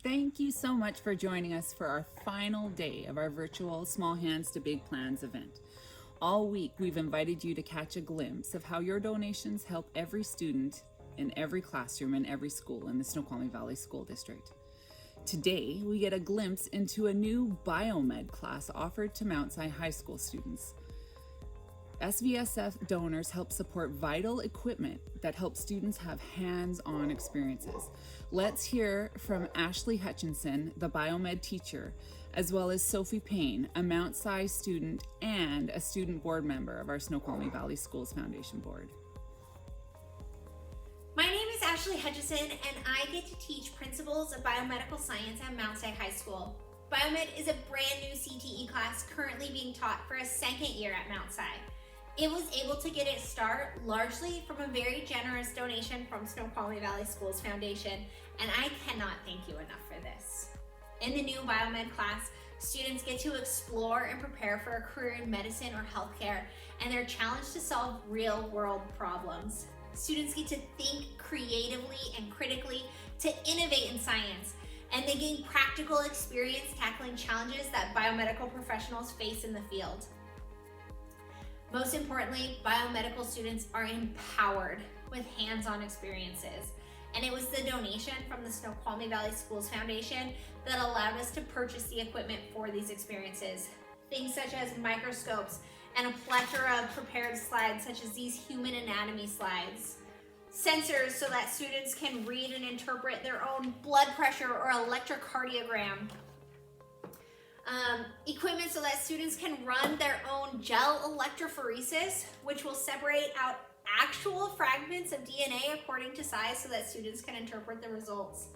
Thank you so much for joining us for our final day of our virtual Small Hands to Big Plans event. All week, we've invited you to catch a glimpse of how your donations help every student in every classroom in every school in the Snoqualmie Valley School District. Today, we get a glimpse into a new biomed class offered to Mount Si High School students. SVSF donors help support vital equipment that helps students have hands-on experiences. Let's hear from Ashley Hutchinson, the biomed teacher, as well as Sophie Payne, a Mount Si student and a student board member of our Snoqualmie Valley Schools Foundation Board. My name is Ashley Hutchison, and I get to teach principles of biomedical science at Mount Si High School. Biomed is a brand new CTE class currently being taught for a second year at Mount Si. It was able to get its start largely from a very generous donation from Snoqualmie Valley Schools Foundation, and I cannot thank you enough for this. In the new biomed class, students get to explore and prepare for a career in medicine or healthcare, and they're challenged to solve real-world problems. Students get to think creatively and critically, to innovate in science, and they gain practical experience tackling challenges that biomedical professionals face in the field. Most importantly, biomedical students are empowered with hands-on experiences. And it was the donation from the Snoqualmie Valley Schools Foundation that allowed us to purchase the equipment for these experiences. Things such as microscopes and a plethora of prepared slides such as these human anatomy slides. Sensors so that students can read and interpret their own blood pressure or electrocardiogram. Equipment so that students can run their own gel electrophoresis, which will separate out actual fragments of DNA according to size so that students can interpret the results.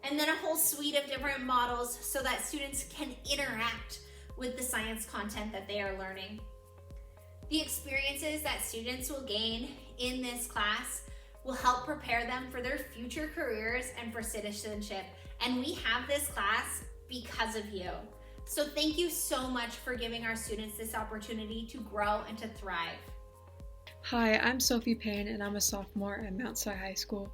And then a whole suite of different models so that students can interact with the science content that they are learning. The experiences that students will gain in this class will help prepare them for their future careers and for citizenship. And we have this class because of you. So thank you so much for giving our students this opportunity to grow and to thrive. Hi, I'm Sophie Payne and I'm a sophomore at Mount Si High School.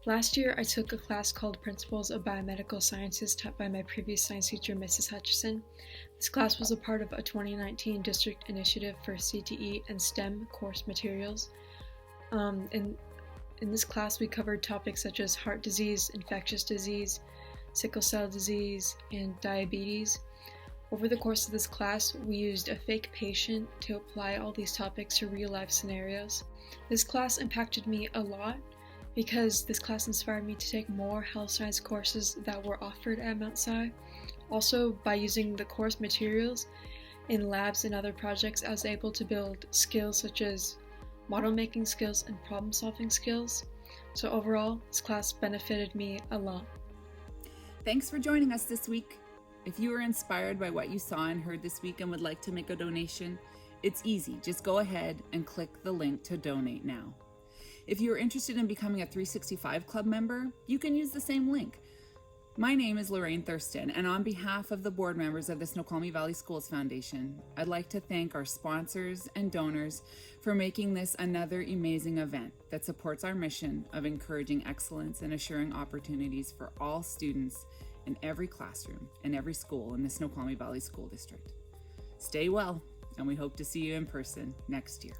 Last year, I took a class called Principles of Biomedical Sciences taught by my previous science teacher, Mrs. Hutchison. This class was a part of a 2019 district initiative for CTE and STEM course materials. In this class, we covered topics such as heart disease, infectious disease, sickle cell disease, and diabetes. Over the course of this class, we used a fake patient to apply all these topics to real-life scenarios. This class impacted me a lot because this class inspired me to take more health science courses that were offered at Mount Si. Also, by using the course materials in labs and other projects, I was able to build skills such as model making skills and problem solving skills. So overall, this class benefited me a lot. Thanks for joining us this week. If you were inspired by what you saw and heard this week and would like to make a donation, it's easy. Just go ahead and click the link to donate now. If you are interested in becoming a 365 Club member, you can use the same link. My name is Lorraine Thurston, and on behalf of the board members of the Snoqualmie Valley Schools Foundation, I'd like to thank our sponsors and donors for making this another amazing event that supports our mission of encouraging excellence and assuring opportunities for all students in every classroom and every school in the Snoqualmie Valley School District. Stay well, and we hope to see you in person next year.